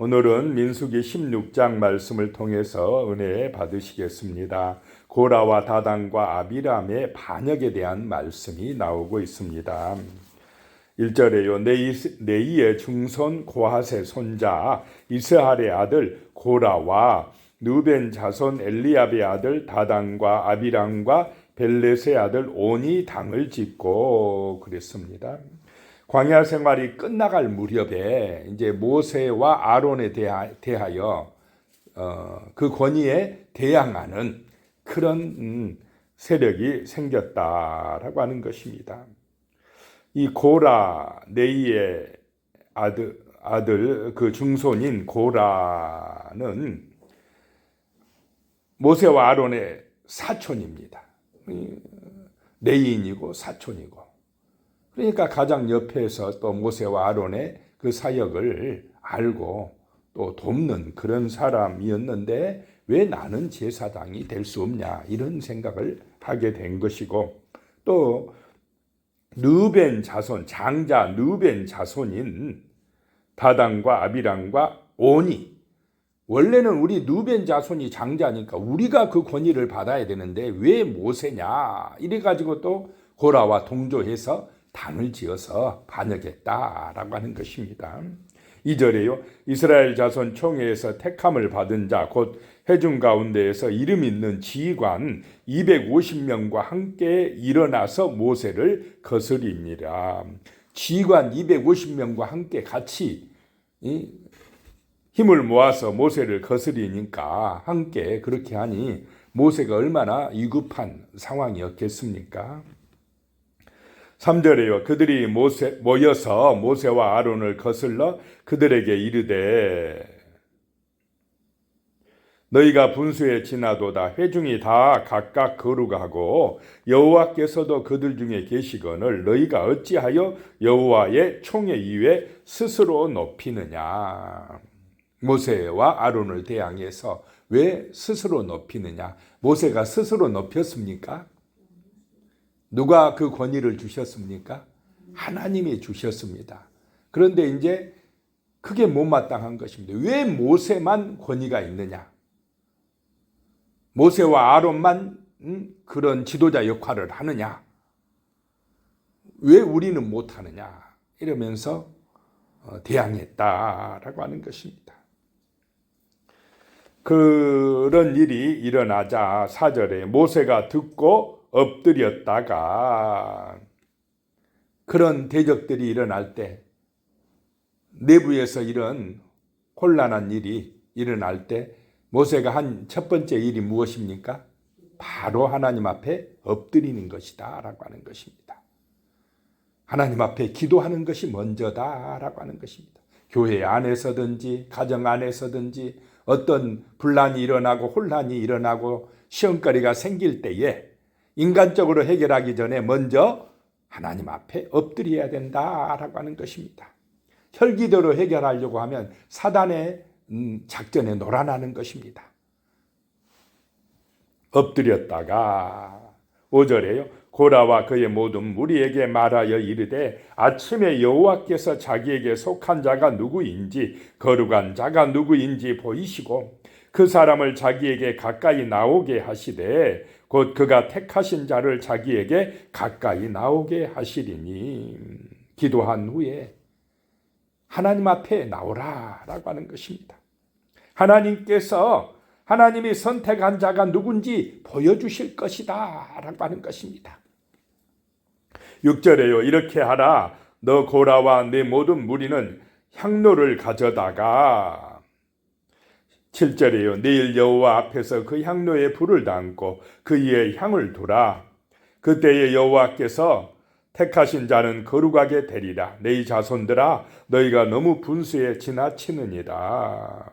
오늘은 민수기 16장 말씀을 통해서 은혜 받으시겠습니다. 고라와 다단과 아비람의 반역에 대한 말씀이 나오고 있습니다. 1절에요. 네이의 중손 고핫의 손자 이스할의 아들 고라와 누벤 자손 엘리압의 아들 다단과 아비람과 벨렛의 아들 온이 당을 짓고 그랬습니다. 광야 생활이 끝나갈 무렵에 이제 모세와 아론에 대하여 그 권위에 대항하는 그런 세력이 생겼다라고 하는 것입니다. 이 고라 네이의 아들 그 중손인 고라는 모세와 아론의 사촌입니다. 네이인이고 사촌이고. 그러니까 가장 옆에서 또 모세와 아론의 그 사역을 알고 또 돕는 그런 사람이었는데 왜 나는 제사장이 될 수 없냐 이런 생각을 하게 된 것이고, 또 누벤 자손 장자 누벤 자손인 다단과 아비람과 온이, 원래는 우리 누벤 자손이 장자니까 우리가 그 권위를 받아야 되는데 왜 모세냐 이래가지고 또 고라와 동조해서 당을 지어서 반역했다라고 하는 것입니다. 2절에요. 이스라엘 자손 총회에서 택함을 받은 자 곧 회중 가운데에서 이름 있는 지휘관 250명과 함께 일어나서 모세를 거스립니다. 지휘관 250명과 함께 같이 힘을 모아서 모세를 거스리니까 함께 그렇게 하니 모세가 얼마나 위급한 상황이었겠습니까? 3절에요. 그들이 모여서 모세와 아론을 거슬러 그들에게 이르되 너희가 분수에 지나도다 회중이 다 각각 거룩하고 여호와께서도 그들 중에 계시거늘 너희가 어찌하여 여호와의 총회 위에 스스로 높이느냐. 모세와 아론을 대항해서 왜 스스로 높이느냐. 모세가 스스로 높였습니까? 누가 그 권위를 주셨습니까? 하나님이 주셨습니다. 그런데 이제 그게 못마땅한 것입니다. 왜 모세만 권위가 있느냐? 모세와 아론만 그런 지도자 역할을 하느냐? 왜 우리는 못하느냐? 이러면서 대항했다라고 하는 것입니다. 그런 일이 일어나자 4절에 모세가 듣고 엎드렸다가, 그런 대적들이 일어날 때, 내부에서 이런 혼란한 일이 일어날 때 모세가 한 첫 번째 일이 무엇입니까? 바로 하나님 앞에 엎드리는 것이다 라고 하는 것입니다. 하나님 앞에 기도하는 것이 먼저다라고 하는 것입니다. 교회 안에서든지 가정 안에서든지 어떤 분란이 일어나고 혼란이 일어나고 시험거리가 생길 때에 인간적으로 해결하기 전에 먼저 하나님 앞에 엎드려야 된다라고 하는 것입니다. 혈기대로 해결하려고 하면 사단의 작전에 놀아나는 것입니다. 엎드렸다가 5절에요. 고라와 그의 모든 무리에게 말하여 이르되 아침에 여호와께서 자기에게 속한 자가 누구인지 거룩한 자가 누구인지 보이시고 그 사람을 자기에게 가까이 나오게 하시되 곧 그가 택하신 자를 자기에게 가까이 나오게 하시리니. 기도한 후에 하나님 앞에 나오라라고 하는 것입니다. 하나님께서 하나님이 선택한 자가 누군지 보여주실 것이다 라고 하는 것입니다. 6절에요. 이렇게 하라. 너 고라와 내 모든 무리는 향로를 가져다가. 7절에요. 내일 여호와 앞에서 그 향로에 불을 담고 그 위에 향을 두라. 그때에 여호와께서 택하신 자는 거룩하게 되리라. 내 자손들아 너희가 너무 분수에 지나치느니라.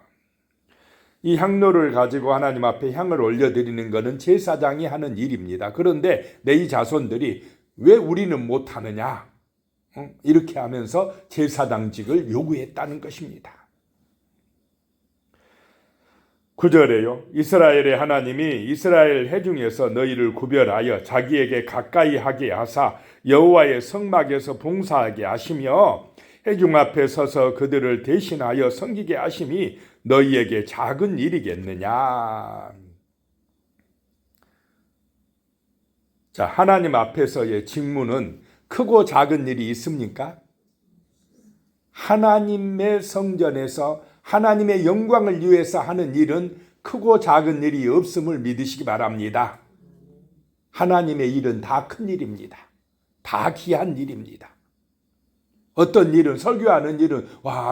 이 향로를 가지고 하나님 앞에 향을 올려드리는 것은 제사장이 하는 일입니다. 그런데 내 자손들이 왜 우리는 못하느냐? 이렇게 하면서 제사장직을 요구했다는 것입니다. 9절에요. 이스라엘의 하나님이 이스라엘 회중에서 너희를 구별하여 자기에게 가까이 하게 하사 여호와의 성막에서 봉사하게 하시며 회중 앞에 서서 그들을 대신하여 섬기게 하심이 너희에게 작은 일이겠느냐. 자, 하나님 앞에서의 직무는 크고 작은 일이 있습니까? 하나님의 성전에서 하나님의 영광을 위해서 하는 일은 크고 작은 일이 없음을 믿으시기 바랍니다. 하나님의 일은 다 큰 일입니다. 다 귀한 일입니다. 어떤 일은, 설교하는 일은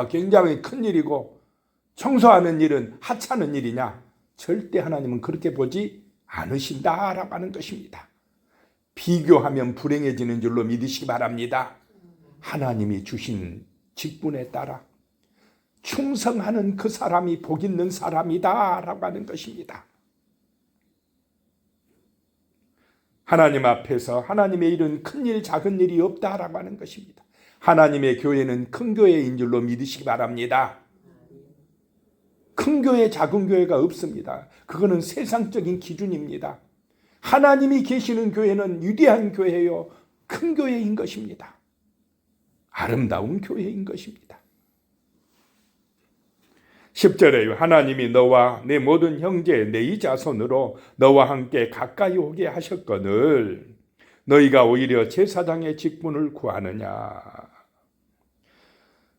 굉장히 큰 일이고 청소하는 일은 하찮은 일이냐? 절대 하나님은 그렇게 보지 않으신다라고 하는 것입니다. 비교하면 불행해지는 줄로 믿으시기 바랍니다. 하나님이 주신 직분에 따라 충성하는 그 사람이 복 있는 사람이다 라고 하는 것입니다. 하나님 앞에서 하나님의 일은 큰 일 작은 일이 없다라고 하는 것입니다. 하나님의 교회는 큰 교회인 줄로 믿으시기 바랍니다. 큰 교회 작은 교회가 없습니다. 그거는 세상적인 기준입니다. 하나님이 계시는 교회는 위대한 교회요, 큰 교회인 것입니다. 아름다운 교회인 것입니다. 10절에 하나님이 너와 내 모든 형제 내 자손으로 너와 함께 가까이 오게 하셨거늘 너희가 오히려 제사장의 직분을 구하느냐.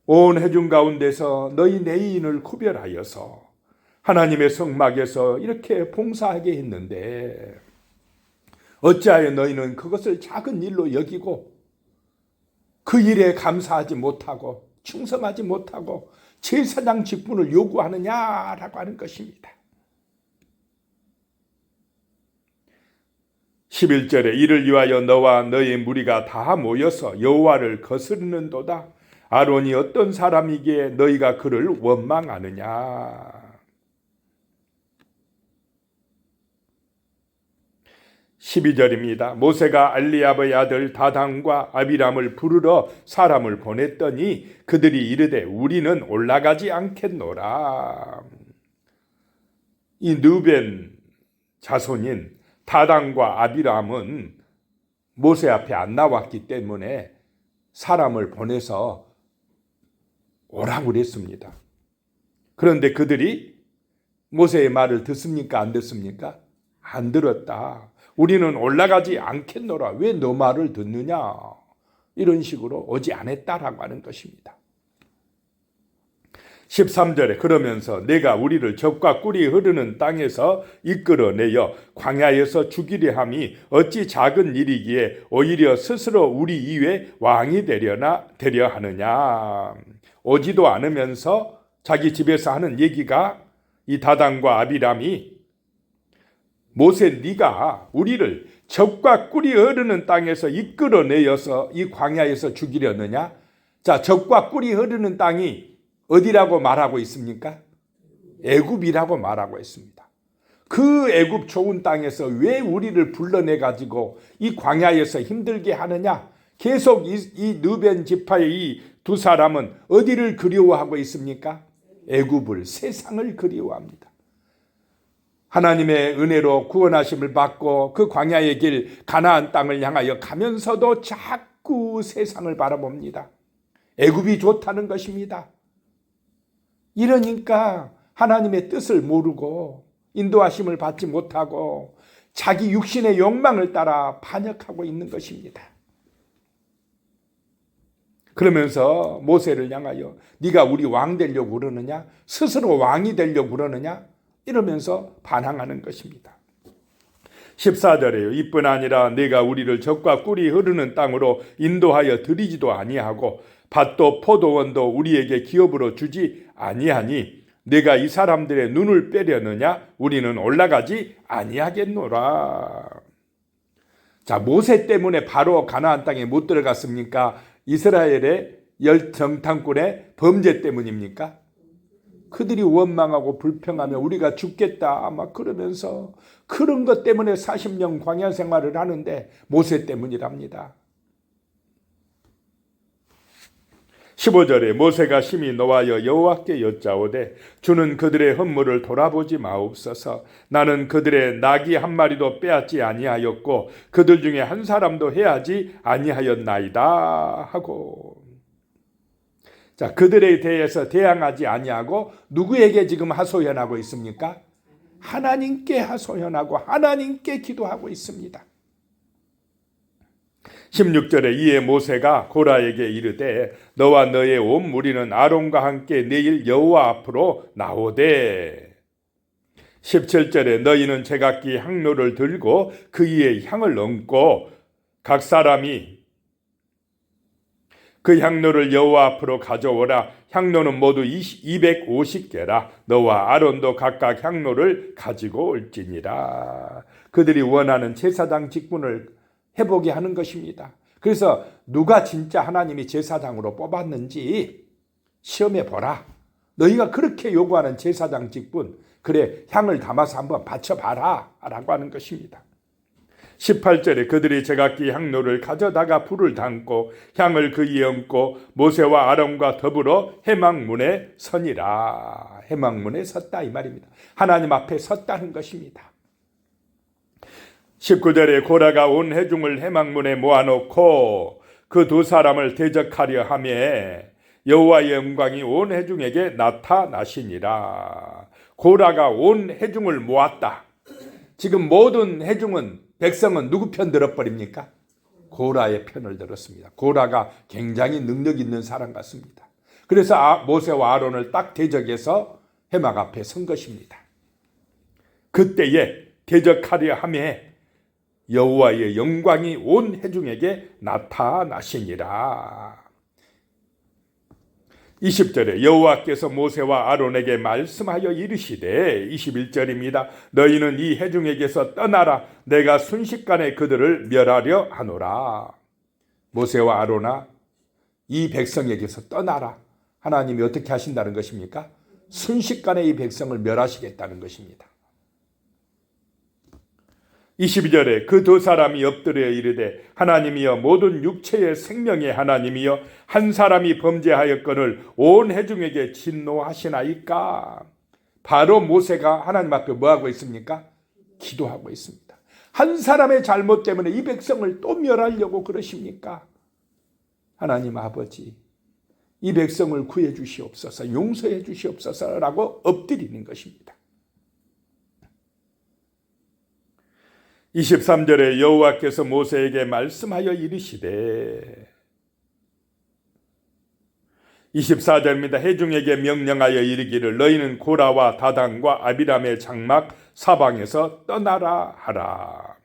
온 회중 가운데서 너희 내인을 구별하여서 하나님의 성막에서 이렇게 봉사하게 했는데 어찌하여 너희는 그것을 작은 일로 여기고 그 일에 감사하지 못하고 충성하지 못하고 제사장 직분을 요구하느냐라고 하는 것입니다. 11절에 이를 위하여 너와 너의 무리가 다 모여서 여호와를 거스르는도다. 아론이 어떤 사람이기에 너희가 그를 원망하느냐. 12절입니다. 모세가 알리압의 아들 다단과 아비람을 부르러 사람을 보냈더니 그들이 이르되 우리는 올라가지 않겠노라. 이 르벤 자손인 다단과 아비람은 모세 앞에 안 나왔기 때문에 사람을 보내서 오라고 그랬습니다. 그런데 그들이 모세의 말을 듣습니까? 안 듣습니까? 안 들었다. 우리는 올라가지 않겠노라. 왜 너 말을 듣느냐? 이런 식으로 오지 않았다라고 하는 것입니다. 13절에 그러면서 내가 우리를 적과 꿀이 흐르는 땅에서 이끌어내어 광야에서 죽이려 함이 어찌 작은 일이기에 오히려 스스로 우리 이외 왕이 되려 하느냐. 오지도 않으면서 자기 집에서 하는 얘기가 이 다단과 아비람이 모세 네가 우리를 적과 꿀이 흐르는 땅에서 이끌어내어서 이 광야에서 죽이려느냐? 자, 적과 꿀이 흐르는 땅이 어디라고 말하고 있습니까? 애굽이라고 말하고 있습니다. 그 애굽 좋은 땅에서 왜 우리를 불러내 가지고 이 광야에서 힘들게 하느냐? 계속 이 르벤 지파의 이 두 사람은 어디를 그리워하고 있습니까? 애굽을, 세상을 그리워합니다. 하나님의 은혜로 구원하심을 받고 그 광야의 길 가나안 땅을 향하여 가면서도 자꾸 세상을 바라봅니다. 애굽이 좋다는 것입니다. 이러니까 하나님의 뜻을 모르고 인도하심을 받지 못하고 자기 육신의 욕망을 따라 반역하고 있는 것입니다. 그러면서 모세를 향하여 네가 우리 왕 되려고 그러느냐? 스스로 왕이 되려고 그러느냐? 이러면서 반항하는 것입니다. 14절에요. 이뿐 아니라 내가 우리를 적과 꿀이 흐르는 땅으로 인도하여 들이지도 아니하고 밭도 포도원도 우리에게 기업으로 주지 아니하니 내가 이 사람들의 눈을 빼려느냐? 우리는 올라가지 아니하겠노라. 자, 모세 때문에 바로 가나안 땅에 못 들어갔습니까? 이스라엘의 열정탐꾼의 범죄 때문입니까? 그들이 원망하고 불평하며 우리가 죽겠다 막 그러면서 그런 것 때문에 40년 광야 생활을 하는데 모세 때문이랍니다. 15절에 모세가 심히 노하여 여호와께 여짜오되 주는 그들의 헌물을 돌아보지 마옵소서. 나는 그들의 나귀 한 마리도 빼앗지 아니하였고 그들 중에 한 사람도 해하지 아니하였나이다 하고. 자, 그들에 대해서 대항하지 아니하고 누구에게 지금 하소연하고 있습니까? 하나님께 하소연하고 하나님께 기도하고 있습니다. 16절에 이에 모세가 고라에게 이르되 너와 너의 온 무리는 아론과 함께 내일 여호와 앞으로 나오되 17절에 너희는 제각기 향로를 들고 그 위에 향을 얹고 각 사람이 그 향로를 여호와 앞으로 가져오라. 향로는 모두 250개라. 너와 아론도 각각 향로를 가지고 올지니라. 그들이 원하는 제사장 직분을 해보게 하는 것입니다. 그래서 누가 진짜 하나님이 제사장으로 뽑았는지 시험해 보라. 너희가 그렇게 요구하는 제사장 직분, 그래 향을 담아서 한번 바쳐봐라 라고 하는 것입니다. 18절에 그들이 제각기 향로를 가져다가 불을 담고 향을 그 위에 얹고 모세와 아론과 더불어 회막문에 서니라. 회막문에 섰다 이 말입니다. 하나님 앞에 섰다는 것입니다. 19절에 고라가 온 회중을 회막문에 모아놓고 그 두 사람을 대적하려 하며 여호와의 영광이 온 회중에게 나타나시니라. 고라가 온 회중을 모았다. 지금 모든 회중은 백성은 누구 편 들어버립니까? 고라의 편을 들었습니다. 고라가 굉장히 능력 있는 사람 같습니다. 그래서 모세와 아론을 딱 대적해서 회막 앞에 선 것입니다. 그때에 대적하려 하며 여호와의 영광이 온 회중에게 나타나시니라. 20절에 여호와께서 모세와 아론에게 말씀하여 이르시되 21절입니다. 너희는 이 회중에게서 떠나라. 내가 순식간에 그들을 멸하려 하노라. 모세와 아론아, 이 백성에게서 떠나라. 하나님이 어떻게 하신다는 것입니까? 순식간에 이 백성을 멸하시겠다는 것입니다. 22절에 그 두 사람이 엎드려 이르되 하나님이여 모든 육체의 생명의 하나님이여 한 사람이 범죄하였거늘 온 회중에게 진노하시나이까. 바로 모세가 하나님 앞에 뭐하고 있습니까? 기도하고 있습니다. 한 사람의 잘못 때문에 이 백성을 또 멸하려고 그러십니까? 하나님 아버지, 이 백성을 구해 주시옵소서, 용서해 주시옵소서라고 엎드리는 것입니다. 23절에 여호와께서 모세에게 말씀하여 이르시되 24절입니다. 회중에게 명령하여 이르기를 너희는 고라와 다단과 아비람의 장막 사방에서 떠나라 하라.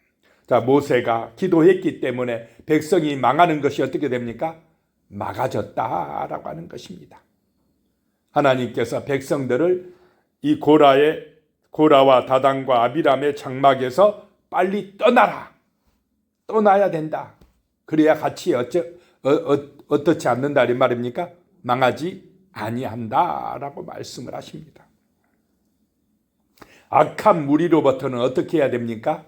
자, 모세가 기도했기 때문에 백성이 망하는 것이 어떻게 됩니까? 막아졌다라고 하는 것입니다. 하나님께서 백성들을 이 고라와 다단과 아비람의 장막에서 빨리 떠나야 된다. 그래야 같이 어떻지 않는다 이 말입니까? 망하지 아니한다라고 말씀을 하십니다. 악한 무리로부터는 어떻게 해야 됩니까?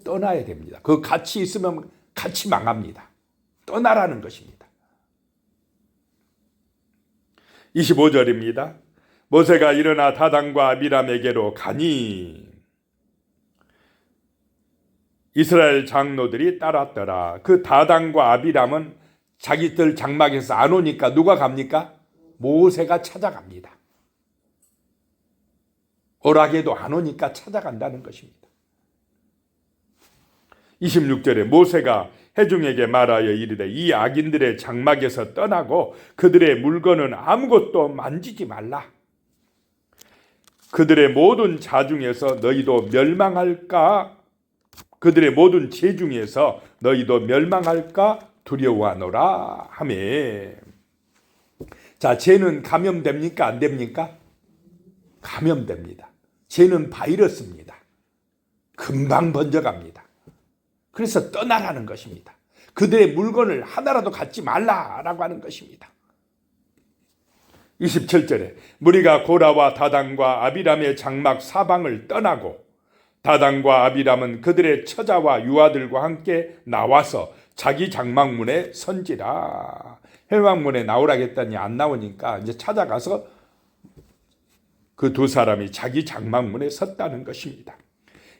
떠나야 됩니다. 그 같이 있으면 같이 망합니다. 떠나라는 것입니다. 25절입니다. 모세가 일어나 다단과 아비람에게로 가니 이스라엘 장로들이 따랐더라. 그 다단과 아비람은 자기들 장막에서 안 오니까 누가 갑니까? 모세가 찾아갑니다. 오라게도 안 오니까 찾아간다는 것입니다. 26절에 모세가 회중에게 말하여 이르되 이 악인들의 장막에서 떠나고 그들의 물건은 아무것도 만지지 말라. 그들의 모든 자 중에서 너희도 멸망할까? 그들의 모든 죄 중에서 너희도 멸망할까 두려워하노라 하며. 자, 죄는 감염됩니까? 안 됩니까? 감염됩니다. 죄는 바이러스입니다. 금방 번져갑니다. 그래서 떠나라는 것입니다. 그들의 물건을 하나라도 갖지 말라라고 하는 것입니다. 27절에 무리가 고라와 다단과 아비람의 장막 사방을 떠나고 다단과 아비람은 그들의 처자와 유아들과 함께 나와서 자기 장막문에 선지라. 회막문에 나오라고 했더니 안 나오니까 이제 찾아가서 그 두 사람이 자기 장막문에 섰다는 것입니다.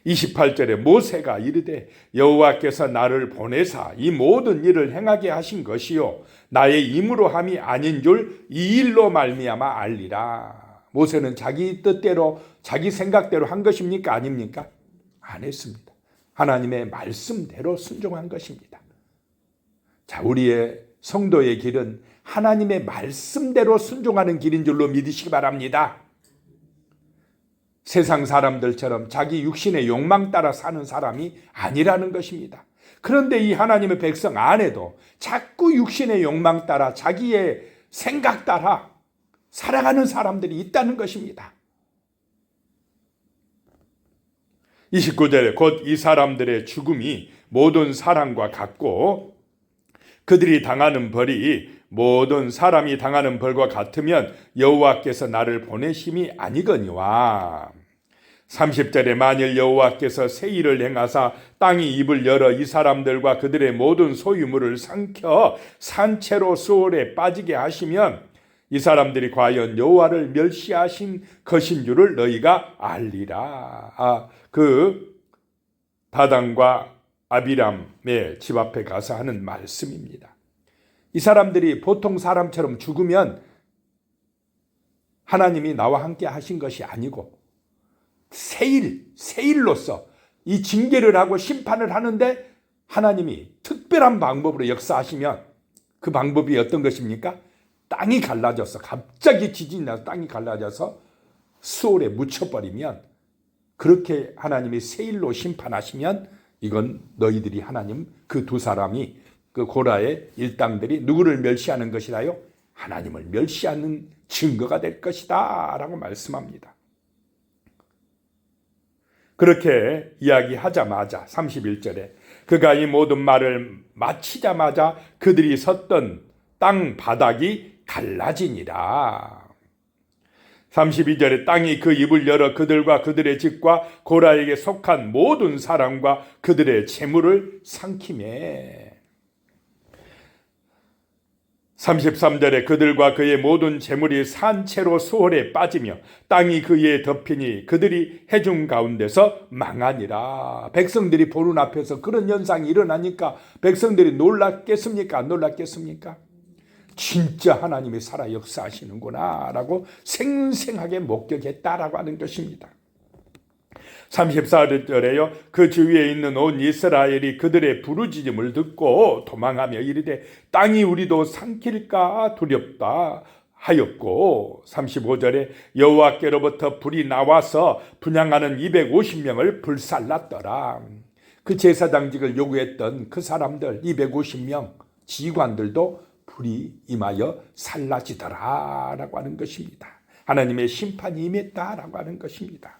28절에 모세가 이르되 여호와께서 나를 보내사 이 모든 일을 행하게 하신 것이요 나의 힘으로 함이 아닌 줄 이 일로 말미암아 알리라. 모세는 자기 뜻대로 자기 생각대로 한 것입니까? 아닙니까? 안 했습니다. 하나님의 말씀대로 순종한 것입니다. 자, 우리의 성도의 길은 하나님의 말씀대로 순종하는 길인 줄로 믿으시기 바랍니다. 세상 사람들처럼 자기 육신의 욕망 따라 사는 사람이 아니라는 것입니다. 그런데 이 하나님의 백성 안에도 자꾸 육신의 욕망 따라 자기의 생각 따라 살아가는 사람들이 있다는 것입니다. 29절에 곧 이 사람들의 죽음이 모든 사람과 같고 그들이 당하는 벌이 모든 사람이 당하는 벌과 같으면 여호와께서 나를 보내심이 아니거니와 30절에 만일 여호와께서 새 일을 행하사 땅이 입을 열어 이 사람들과 그들의 모든 소유물을 삼켜 산채로 수월에 빠지게 하시면 이 사람들이 과연 여호와를 멸시하신 것인 줄을 너희가 알리라. 그 다단과 아비람의 집 앞에 가서 하는 말씀입니다. 이 사람들이 보통 사람처럼 죽으면 하나님이 나와 함께 하신 것이 아니고 새 일로서 이 징계를 하고 심판을 하는데 하나님이 특별한 방법으로 역사하시면 그 방법이 어떤 것입니까? 땅이 갈라져서 갑자기 지진이 나서 땅이 갈라져서 수월에 묻혀버리면 그렇게 하나님이 새 일로 심판하시면 이건 너희들이 하나님 그 두 사람이 그 고라의 일당들이 누구를 멸시하는 것이라요? 하나님을 멸시하는 증거가 될 것이다 라고 말씀합니다. 그렇게 이야기하자마자 31절에 그가 이 모든 말을 마치자마자 그들이 섰던 땅 바닥이 갈라지니라. 32절에 땅이 그 입을 열어 그들과 그들의 집과 고라에게 속한 모든 사람과 그들의 재물을 삼키매. 33절에 그들과 그의 모든 재물이 산채로 수월에 빠지며 땅이 그에 덮이니 그들이 해중 가운데서 망하니라. 백성들이 보는 앞에서 그런 현상이 일어나니까 백성들이 놀랐겠습니까? 안 놀랐겠습니까? 진짜 하나님이 살아 역사하시는구나 라고 생생하게 목격했다라고 하는 것입니다. 34절에요. 그 주위에 있는 온 이스라엘이 그들의 부르짖음을 듣고 도망하며 이르되 땅이 우리도 삼킬까 두렵다 하였고 35절에 여호와께로부터 불이 나와서 분향하는 250명을 불살랐더라. 그 제사장직을 요구했던 그 사람들 250명 지휘관들도 불이 임하여 살라지더라 라고 하는 것입니다. 하나님의 심판이 임했다라고 하는 것입니다.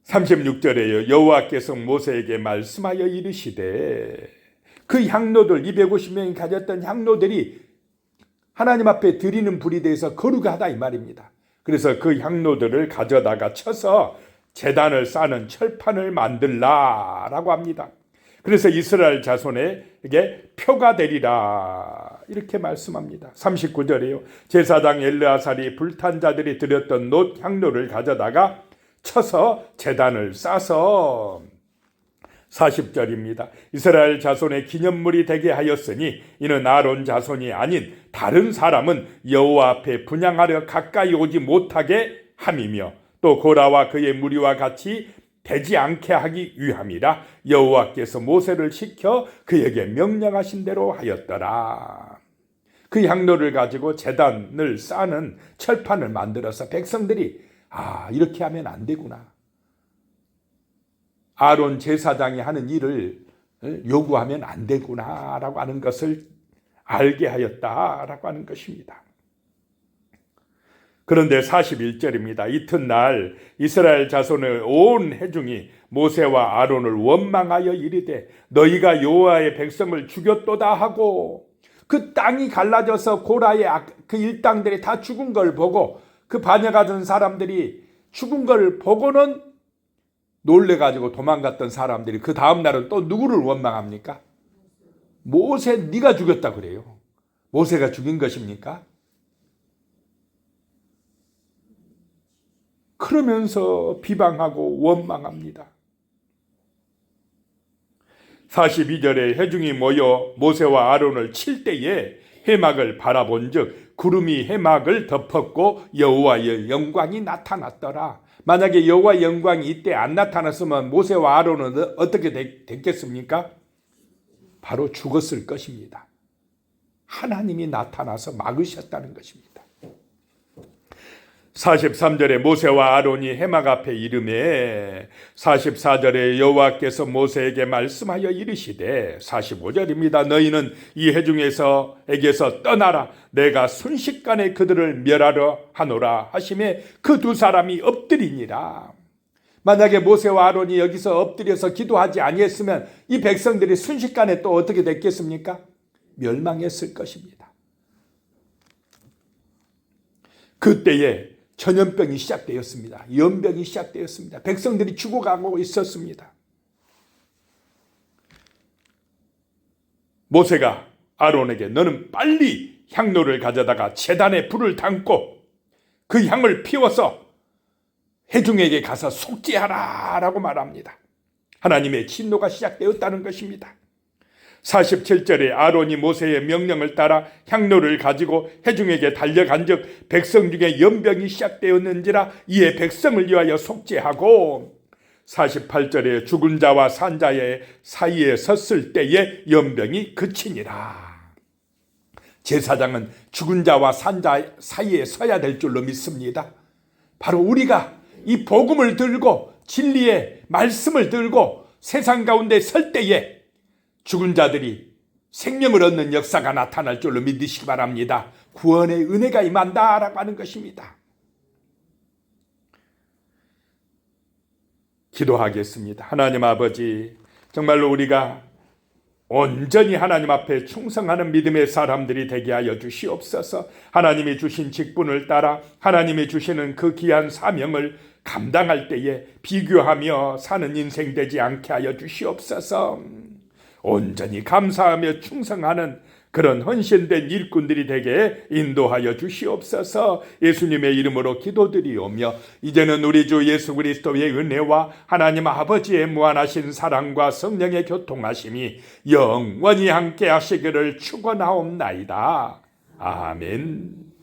36절에요. 여호와께서 모세에게 말씀하여 이르시되 그 향로들 250명이 가졌던 향로들이 하나님 앞에 드리는 불이 대해서 거룩하다 이 말입니다. 그래서 그 향로들을 가져다가 쳐서 제단을 쌓는 철판을 만들라라고 합니다. 그래서 이스라엘 자손에게 표가 되리라 이렇게 말씀합니다. 39절이에요. 제사장 엘르아살이 불탄 자들이 드렸던 놋 향로를 가져다가 쳐서 제단을 싸서 40절입니다. 이스라엘 자손의 기념물이 되게 하였으니 이는 아론 자손이 아닌 다른 사람은 여호와 앞에 분향하려 가까이 오지 못하게 함이며 또 고라와 그의 무리와 같이 되지 않게 하기 위함이라 여호와께서 모세를 시켜 그에게 명령하신 대로 하였더라. 그 향로를 가지고 제단을 쌓는 철판을 만들어서 백성들이 이렇게 하면 안 되구나. 아론 제사장이 하는 일을 요구하면 안 되구나라고 하는 것을 알게 하였다라고 하는 것입니다. 그런데 41절입니다. 이튿날 이스라엘 자손의 온 회중이 모세와 아론을 원망하여 이르되 너희가 여호와의 백성을 죽였도다 하고 그 땅이 갈라져서 고라의 그 일당들이 다 죽은 걸 보고 그 반역하던 사람들이 죽은 걸 보고는 놀래가지고 도망갔던 사람들이 그 다음 날은 또 누구를 원망합니까? 모세 네가 죽였다 그래요. 모세가 죽인 것입니까? 그러면서 비방하고 원망합니다. 42절에 회중이 모여 모세와 아론을 칠 때에 해막을 바라본즉 구름이 해막을 덮었고 여호와의 영광이 나타났더라. 만약에 여호와의 영광이 이때 안 나타났으면 모세와 아론은 어떻게 됐겠습니까? 바로 죽었을 것입니다. 하나님이 나타나서 막으셨다는 것입니다. 43절에 모세와 아론이 해막 앞에 이르매 44절에 여호와께서 모세에게 말씀하여 이르시되 45절입니다. 너희는 이 회중에게서 떠나라. 내가 순식간에 그들을 멸하려 하노라 하시매 그 두 사람이 엎드리니라. 만약에 모세와 아론이 여기서 엎드려서 기도하지 아니했으면 이 백성들이 순식간에 또 어떻게 됐겠습니까? 멸망했을 것입니다. 그때에 전염병이 시작되었습니다. 연병이 시작되었습니다. 백성들이 죽어가고 있었습니다. 모세가 아론에게 너는 빨리 향로를 가져다가 제단에 불을 담고 그 향을 피워서 회중에게 가서 속죄하라 라고 말합니다. 하나님의 진노가 시작되었다는 것입니다. 47절에 아론이 모세의 명령을 따라 향로를 가지고 회중에게 달려간즉 백성 중에 연병이 시작되었는지라 이에 백성을 위하여 속죄하고 48절에 죽은 자와 산 자의 사이에 섰을 때에 연병이 그치니라. 제사장은 죽은 자와 산 자 사이에 서야 될 줄로 믿습니다. 바로 우리가 이 복음을 들고 진리의 말씀을 들고 세상 가운데 설 때에 죽은 자들이 생명을 얻는 역사가 나타날 줄로 믿으시기 바랍니다. 구원의 은혜가 임한다라고 하는 것입니다. 기도하겠습니다. 하나님 아버지, 정말로 우리가 온전히 하나님 앞에 충성하는 믿음의 사람들이 되게 하여 주시옵소서. 하나님이 주신 직분을 따라 하나님이 주시는 그 귀한 사명을 감당할 때에 비교하며 사는 인생 되지 않게 하여 주시옵소서. 온전히 감사하며 충성하는 그런 헌신된 일꾼들이 되게 인도하여 주시옵소서. 예수님의 이름으로 기도드리오며 이제는 우리 주 예수 그리스도의 은혜와 하나님 아버지의 무한하신 사랑과 성령의 교통하심이 영원히 함께 하시기를 축원하옵나이다. 아멘.